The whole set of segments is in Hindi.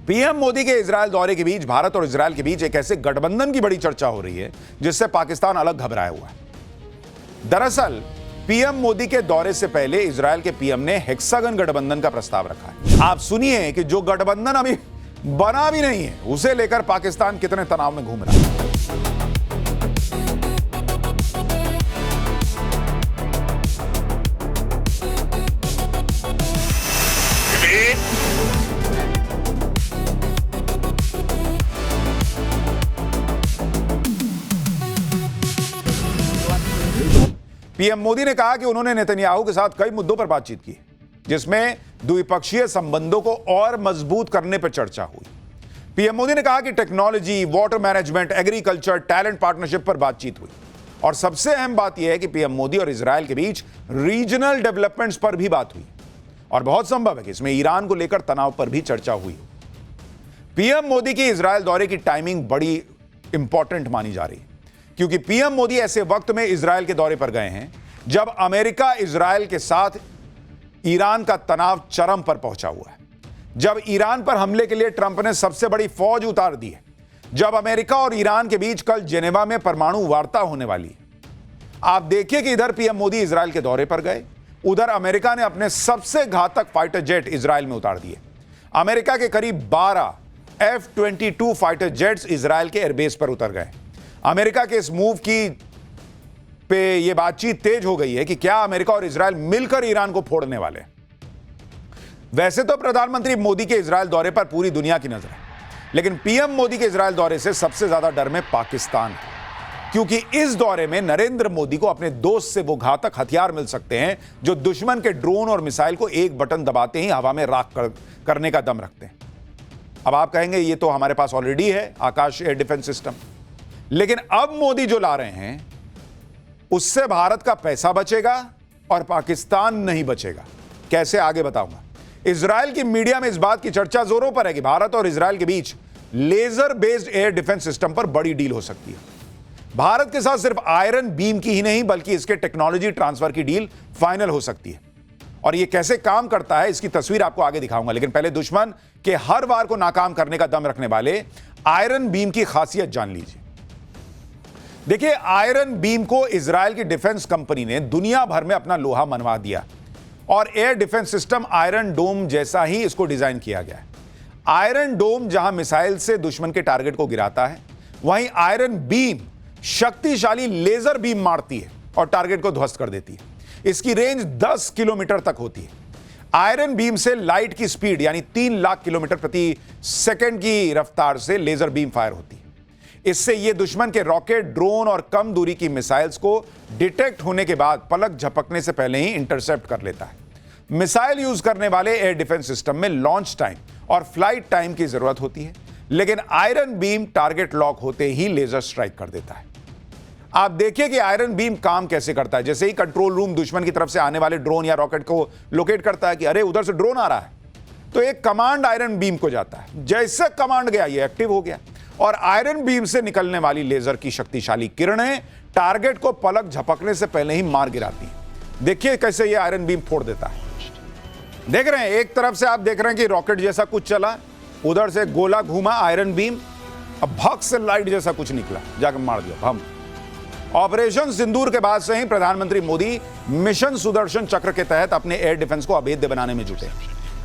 पीएम मोदी के इजरायल दौरे के बीच भारत और इजरायल के बीच एक ऐसे गठबंधन की बड़ी चर्चा हो रही है जिससे पाकिस्तान अलग घबराया हुआ है। दरअसल पीएम मोदी के दौरे से पहले इजरायल के पीएम ने हेक्सागन गठबंधन का प्रस्ताव रखा है। आप सुनिए कि जो गठबंधन अभी बना भी नहीं है उसे लेकर पाकिस्तान कितने तनाव में घूम रहा है। पीएम मोदी ने कहा कि उन्होंने नेतन्याहू के साथ कई मुद्दों पर बातचीत की, जिसमें द्विपक्षीय संबंधों को और मजबूत करने पर चर्चा हुई। पीएम मोदी ने कहा कि technology, water management, agriculture, talent partnership पर बातचीत हुई और सबसे अहम बात यह है कि पीएम मोदी और इजरायल के बीच रीजनल डेवलपमेंट्स पर भी बात हुई और बहुत संभव है कि इसमें ईरान को लेकर तनाव पर भी चर्चा हुई। पीएम मोदी की इजरायल दौरे की टाइमिंग बड़ी इंपॉर्टेंट मानी जा रही है, क्योंकि पीएम मोदी ऐसे वक्त में इजरायल के दौरे पर गए हैं जब अमेरिका इजरायल के साथ ईरान का तनाव चरम पर पहुंचा हुआ है, जब ईरान पर हमले के लिए ट्रंप ने सबसे बड़ी फौज उतार दी है, जब अमेरिका और ईरान के बीच कल जेनेवा में परमाणु वार्ता होने वाली है। आप देखिए कि इधर पीएम मोदी इजरायल के दौरे पर गए, उधर अमेरिका ने अपने सबसे घातक फाइटर जेट इजरायल में उतार दिए। अमेरिका के करीब 12 F-22 फाइटर जेट्स इजरायल के एयरबेस पर उतर गए। अमेरिका के इस मूव की पे यह बातचीत तेज हो गई है कि क्या अमेरिका और इजरायल मिलकर ईरान को फोड़ने वाले हैं। वैसे तो प्रधानमंत्री मोदी के इजरायल दौरे पर पूरी दुनिया की नजर है, लेकिन पीएम मोदी के इजरायल दौरे से सबसे ज्यादा डर में पाकिस्तान है, क्योंकि इस दौरे में नरेंद्र मोदी को अपने दोस्त से वो घातक हथियार मिल सकते हैं जो दुश्मन के ड्रोन और मिसाइल को एक बटन दबाते ही हवा में राख करने का दम रखते हैं। अब आप कहेंगे ये तो हमारे पास ऑलरेडी है आकाश एयर डिफेंस सिस्टम, लेकिन अब मोदी जो ला रहे हैं उससे भारत का पैसा बचेगा और पाकिस्तान नहीं बचेगा। कैसे, आगे बताऊंगा। इजरायल की मीडिया में इस बात की चर्चा जोरों पर है कि भारत और इजरायल के बीच laser based air defence system पर बड़ी डील हो सकती है। भारत के साथ सिर्फ आयरन बीम की ही नहीं बल्कि इसके टेक्नोलॉजी ट्रांसफर की डील फाइनल हो सकती है। और यह कैसे काम करता है इसकी तस्वीर आपको आगे दिखाऊंगा, लेकिन पहले दुश्मन के हर वार को नाकाम करने का दम रखने वाले आयरन बीम की खासियत जान लीजिए। देखिए, आयरन बीम को इजरायल की डिफेंस कंपनी ने दुनिया भर में अपना लोहा मनवा दिया और एयर डिफेंस सिस्टम आयरन डोम जैसा ही इसको डिजाइन किया गया है। आयरन डोम जहां मिसाइल से दुश्मन के टारगेट को गिराता है, वहीं आयरन बीम शक्तिशाली लेजर बीम मारती है और टारगेट को ध्वस्त कर देती है। इसकी रेंज 10 किलोमीटर तक होती है। आयरन बीम से लाइट की स्पीड यानी 3 लाख किलोमीटर प्रति सेकंड की रफ्तार से लेजर बीम फायर होती है। इससे यह दुश्मन के रॉकेट, ड्रोन और कम दूरी की मिसाइल्स को डिटेक्ट होने के बाद पलक झपकने से पहले ही इंटरसेप्ट कर लेता है। मिसाइल यूज करने वाले एयर डिफेंस सिस्टम में लॉन्च टाइम और फ्लाइट टाइम की जरूरत होती है, लेकिन आयरन बीम टारगेट लॉक होते ही लेजर स्ट्राइक कर देता है। आप देखिए कि आयरन बीम काम कैसे करता है। जैसे ही कंट्रोल रूम दुश्मन की तरफ से आने वाले ड्रोन या रॉकेट को लोकेट करता है कि अरे उधर से ड्रोन आ रहा है, तो एक कमांड आयरन बीम को जाता है। जैसे कमांड गया ये एक्टिव हो गया और आयरन बीम से निकलने वाली लेजर की शक्तिशाली किरणें टारगेट को पलक झपकने से पहले ही मार गिराती है। देखिए कैसे ये आयरन बीम फोड़ देता है। देख रहे हैं, एक तरफ से आप देख रहे हैं कि रॉकेट जैसा कुछ चला, उधर से गोला घूमा आयरन बीम, अब भग से लाइट जैसा कुछ निकला, जाकर मार दिया भम। ऑपरेशन सिंदूर के बाद से ही प्रधानमंत्री मोदी मिशन सुदर्शन चक्र के तहत अपने एयर डिफेंस को अभेद्य बनाने में जुटे।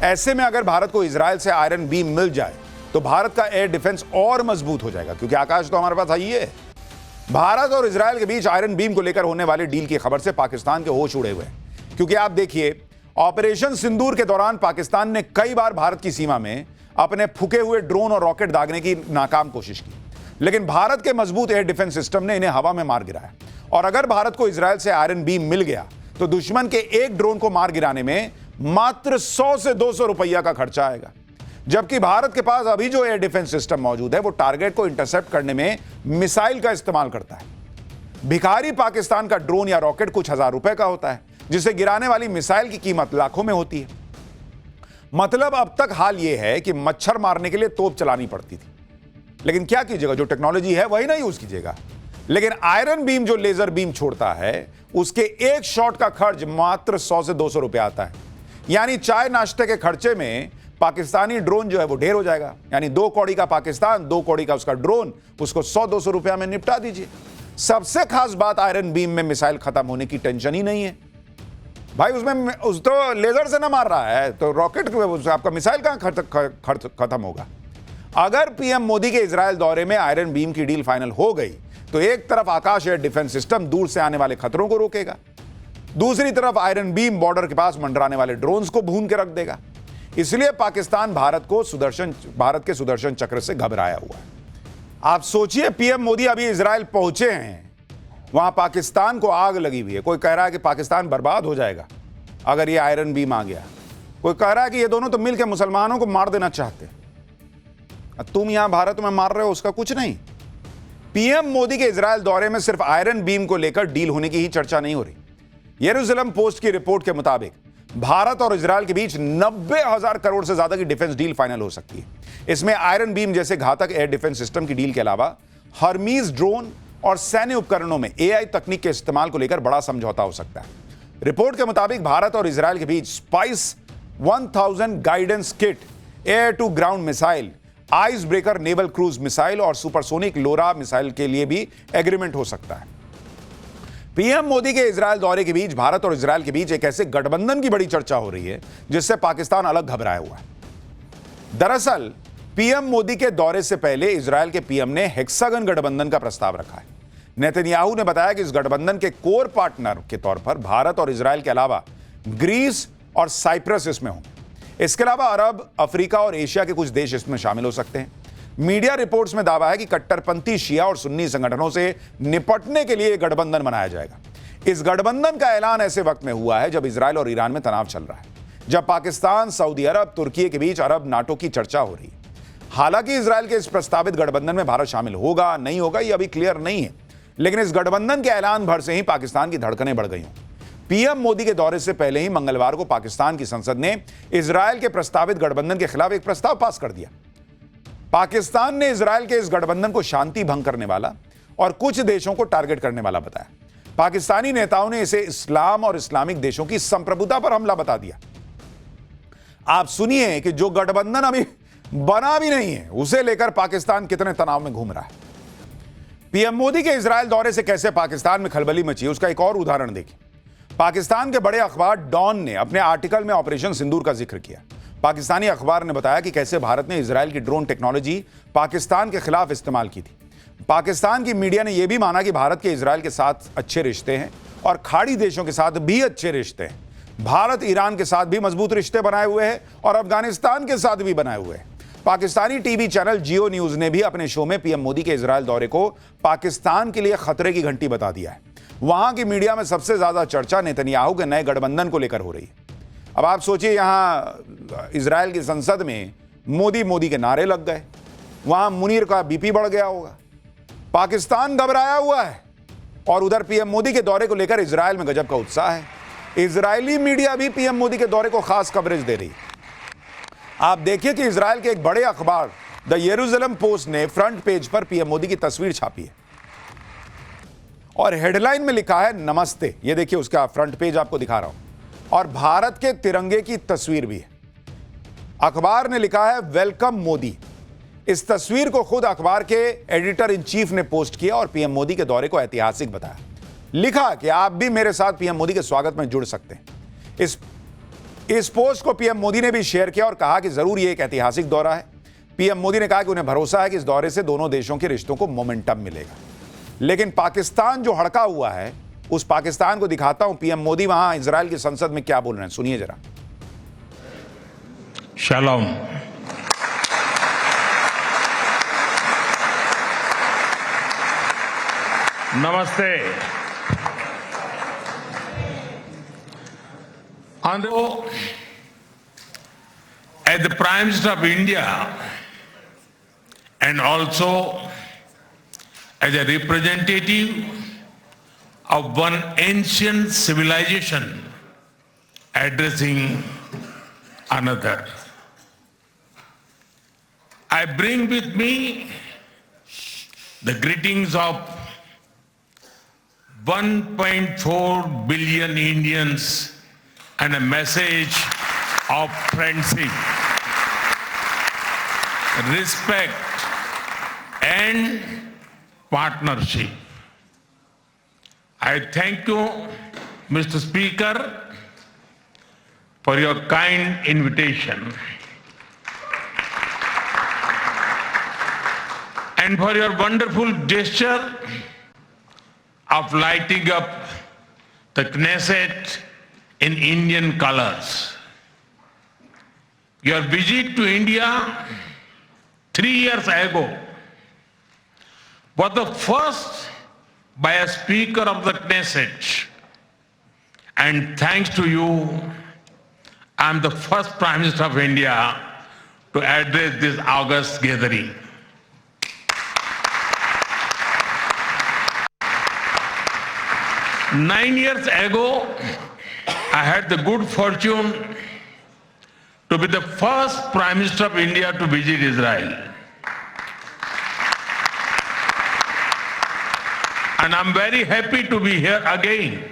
ऐसे में अगर भारत को इजरायल से आयरन बीम मिल जाए तो भारत का एयर डिफेंस और मजबूत हो जाएगा, क्योंकि आकाश तो हमारे पास ही है। भारत और इजरायल के बीच आयरन बीम को लेकर होने वाली डील की खबर से पाकिस्तान के होश उड़े हुए हैं, क्योंकि आप देखिए ऑपरेशन सिंदूर के दौरान पाकिस्तान ने कई बार भारत की सीमा में अपने फूके हुए ड्रोन और रॉकेट दागने की नाकाम कोशिश की, लेकिन भारत के मजबूत एयर डिफेंस सिस्टम ने इन्हें हवा में मार गिराया। और अगर भारत को इजरायल से आयरन बीम मिल गया तो दुश्मन के एक ड्रोन को मार गिराने में मात्र 100 से 200 रुपया का खर्चा आएगा, जबकि भारत के पास अभी जो एयर डिफेंस सिस्टम मौजूद है वो टारगेट को इंटरसेप्ट करने में मिसाइल का इस्तेमाल करता है। भिखारी पाकिस्तान का ड्रोन या रॉकेट कुछ हजार रुपए का होता है, जिसे गिराने वाली मिसाइल की कीमत लाखों में होती है। मतलब अब तक हाल यह है कि मच्छर मारने के लिए तोप चलानी पड़ती थी, लेकिन क्या कीजिएगा, जो टेक्नोलॉजी है वही ना यूज कीजिएगा। लेकिन आयरन बीम जो लेजर बीम छोड़ता है उसके एक शॉट का खर्च मात्र 100 से 200 रुपए आता है। यानी चाय नाश्ते के खर्चे में पाकिस्तानी ड्रोन जो है वो ढेर हो जाएगा। यानी 2 कौड़ी का पाकिस्तान, 2 कौड़ी का उसका ड्रोन, उसको 100-200 रुपया में निपटा दीजिए। सबसे खास बात, आयरन बीम में मिसाइल खत्म होने की टेंशन ही नहीं है भाई। उसमें उस तो लेजर से ना मार रहा है, तो रॉकेट आपका मिसाइल कहां खत्म होगा। अगर पीएम मोदी के इजरायल दौरे में आयरन बीम की डील फाइनल हो गई तो एक तरफ आकाश एयर डिफेंस सिस्टम दूर से आने वाले खतरों को रोकेगा, दूसरी तरफ आयरन बीम बॉर्डर के पास मंडराने वाले ड्रोन्स को भून के रख देगा। इसलिए पाकिस्तान भारत के सुदर्शन चक्र से घबराया हुआ है। आप सोचिए, पीएम मोदी अभी इजरायल पहुंचे हैं, वहां पाकिस्तान को आग लगी हुई है। कोई कह रहा है कि पाकिस्तान बर्बाद हो जाएगा अगर ये आयरन बीम आ गया। कोई कह रहा है कि ये दोनों तो मिलकर मुसलमानों को मार देना चाहते हैं। तुम यहां भारत में मार रहे हो, उसका कुछ नहीं। पीएम मोदी के इजरायल दौरे में सिर्फ आयरन बीम को लेकर डील होने की ही चर्चा नहीं हो रही। यरूशलेम पोस्ट की रिपोर्ट के मुताबिक भारत और इजरायल के बीच 90,000 करोड़ से ज्यादा की डिफेंस डील फाइनल हो सकती है। इसमें आयरन बीम जैसे घातक एयर डिफेंस सिस्टम की डील के अलावा हर्मीज ड्रोन और सैन्य उपकरणों में एआई तकनीक के इस्तेमाल को लेकर बड़ा समझौता हो सकता है। रिपोर्ट के मुताबिक भारत और इजरायल के बीच Spice 1000 guidance kit, air to ground missile, Ice Breaker naval cruise missile और सुपरसोनिक लोरा मिसाइल के लिए भी एग्रीमेंट हो सकता है। पीएम मोदी के इजरायल दौरे के बीच भारत और इजरायल के बीच एक ऐसे गठबंधन की बड़ी चर्चा हो रही है जिससे पाकिस्तान अलग घबराया हुआ है। दरअसल पीएम मोदी के दौरे से पहले इजरायल के पीएम ने हेक्सागन गठबंधन का प्रस्ताव रखा है। नेतन्याहू ने बताया कि इस गठबंधन के कोर पार्टनर के तौर पर भारत और इजरायल के अलावा ग्रीस और साइप्रस इसमें होंगे। इसके अलावा अरब, अफ्रीका और एशिया के कुछ देश इसमें शामिल हो सकते हैं। मीडिया रिपोर्ट्स में दावा है कि कट्टरपंथी शिया और सुन्नी संगठनों से निपटने के लिए गठबंधन बनाया जाएगा। इस गठबंधन का ऐलान ऐसे वक्त में हुआ है जब इजरायल और ईरान में तनाव चल रहा है, जब पाकिस्तान, सऊदी अरब, तुर्की के बीच अरब नाटो की चर्चा हो रही है। हालांकि इजरायल के इस प्रस्तावित गठबंधन में भारत शामिल होगा नहीं होगा यह अभी क्लियर नहीं है, लेकिन इस गठबंधन के ऐलान भर से ही पाकिस्तान की धड़कनें बढ़ गई हैं। पीएम मोदी के दौरे से पहले ही मंगलवार को पाकिस्तान की संसद ने इजरायल के प्रस्तावित गठबंधन के खिलाफ एक प्रस्ताव पास कर दिया। पाकिस्तान ने इजरायल के इस गठबंधन को शांति भंग करने वाला और कुछ देशों को टारगेट करने वाला बताया। पाकिस्तानी नेताओं ने इसे इस्लाम और इस्लामिक देशों की संप्रभुता पर हमला बता दिया। आप सुनिए कि जो गठबंधन अभी बना भी नहीं है उसे लेकर पाकिस्तान कितने तनाव में घूम रहा है। पीएम मोदी के इजरायल दौरे से कैसे पाकिस्तान में खलबली मची उसका एक और उदाहरण देखिए। पाकिस्तान के बड़े अखबार डॉन ने अपने आर्टिकल में ऑपरेशन सिंदूर का जिक्र किया। पाकिस्तानी अखबार ने बताया कि कैसे भारत ने इजरायल की ड्रोन टेक्नोलॉजी पाकिस्तान के खिलाफ इस्तेमाल की थी। पाकिस्तान की मीडिया ने यह भी माना कि भारत के इजरायल के साथ अच्छे रिश्ते हैं और खाड़ी देशों के साथ भी अच्छे रिश्ते हैं। भारत ईरान के साथ भी मजबूत रिश्ते बनाए हुए हैं और अफगानिस्तान के साथ भी बनाए हुए हैं। पाकिस्तानी टीवी चैनल जियो न्यूज ने भी अपने शो में पीएम मोदी के इजरायल दौरे को पाकिस्तान के लिए खतरे की घंटी बता दिया है। वहां की मीडिया में सबसे ज्यादा चर्चा नेतन्याहू के नए गठबंधन को लेकर हो रही है। अब आप सोचिए, यहां इजरायल की संसद में मोदी मोदी के नारे लग गए, वहां मुनीर का बीपी बढ़ गया होगा। पाकिस्तान घबराया हुआ है और उधर पीएम मोदी के दौरे को लेकर इजरायल में गजब का उत्साह है। इजरायली मीडिया भी पीएम मोदी के दौरे को खास कवरेज दे रही है। आप देखिए कि इजरायल के एक बड़े अखबार द यरूशलेम पोस्ट ने फ्रंट पेज पर पीएम मोदी की तस्वीर छापी है और हेडलाइन में लिखा है नमस्ते। ये देखिए, उसका फ्रंट पेज आपको दिखा रहा हूं और भारत के तिरंगे की तस्वीर भी है। अखबार ने लिखा है वेलकम मोदी। इस तस्वीर को खुद अखबार के एडिटर इन चीफ ने पोस्ट किया और पीएम मोदी के दौरे को ऐतिहासिक बताया। लिखा कि आप भी मेरे साथ पीएम मोदी के स्वागत में जुड़ सकते हैं। इस पोस्ट को पीएम मोदी ने भी शेयर किया और कहा कि जरूर ये एक ऐतिहासिक दौरा है। पीएम मोदी ने कहा कि उन्हें भरोसा है कि इस दौरे से दोनों देशों के रिश्तों को मोमेंटम मिलेगा। लेकिन पाकिस्तान जो हड़का हुआ है, उस पाकिस्तान को दिखाता हूं पीएम मोदी वहां इजरायल की संसद में क्या बोल रहे हैं, सुनिए जरा। शालोम। नमस्ते। As the Prime Minister of India and also as a representative of one ancient civilization addressing another, I bring with me the greetings of 1.4 billion Indians and a message of friendship. respect, and partnership. I thank you, Mr. Speaker, for your kind invitation and for your wonderful gesture of lighting up the Knesset in Indian colors. Your visit to India 3 years ago was the first by a Speaker of the Knesset, and thanks to you, I am the first Prime Minister of India to address this august gathering. Nine years ago, I had the good fortune to be the first Prime Minister of India to visit Israel. And I'm very happy to be here again,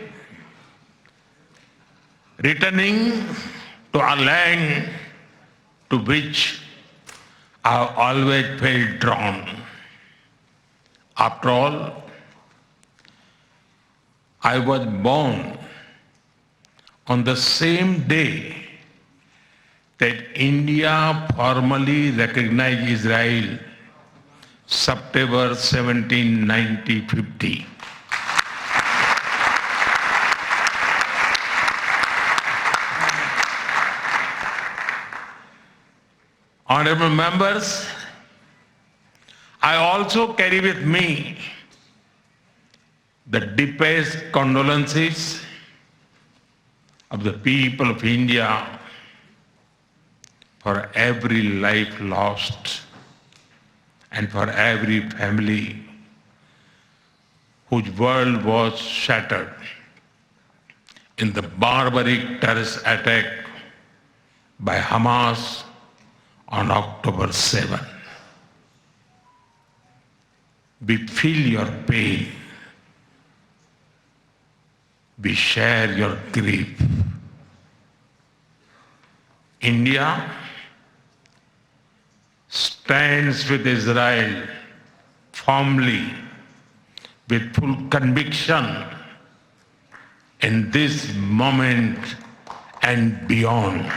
returning to a land to which I've always felt drawn. After all, I was born on the same day that India formally recognized Israel, September 17, 1950. Honorable members, I also carry with me the deepest condolences of the people of India for every life lost and for every family whose world was shattered in the barbaric terrorist attack by Hamas on October 7. We feel your pain. We share your grief. India stands with Israel firmly, with full conviction in this moment and beyond.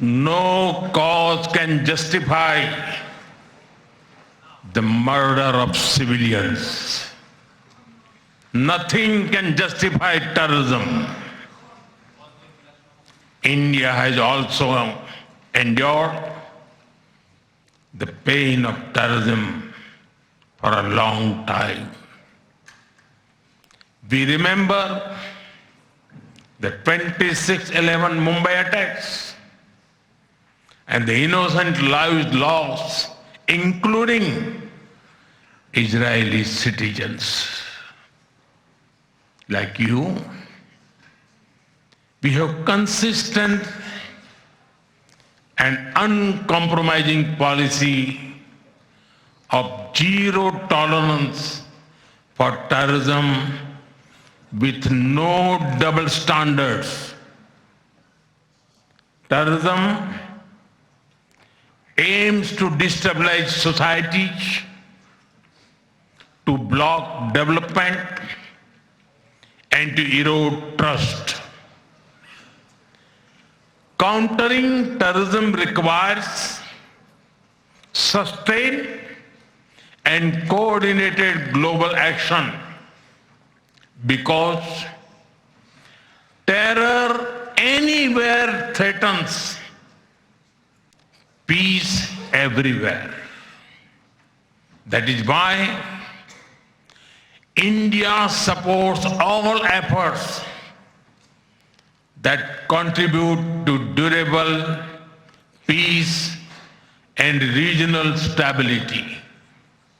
No cause can justify the murder of civilians. Nothing can justify terrorism. India has also endured the pain of terrorism for a long time. We remember the 26/11 Mumbai attacks and the innocent lives lost, including Israeli citizens. Like you, we have consistent and uncompromising policy of zero tolerance for terrorism with no double standards. Terrorism aims to destabilize societies, to block development, and to erode trust. Countering terrorism requires sustained and coordinated global action because terror anywhere threatens peace everywhere. That is why India supports all efforts that contribute to durable peace and regional stability.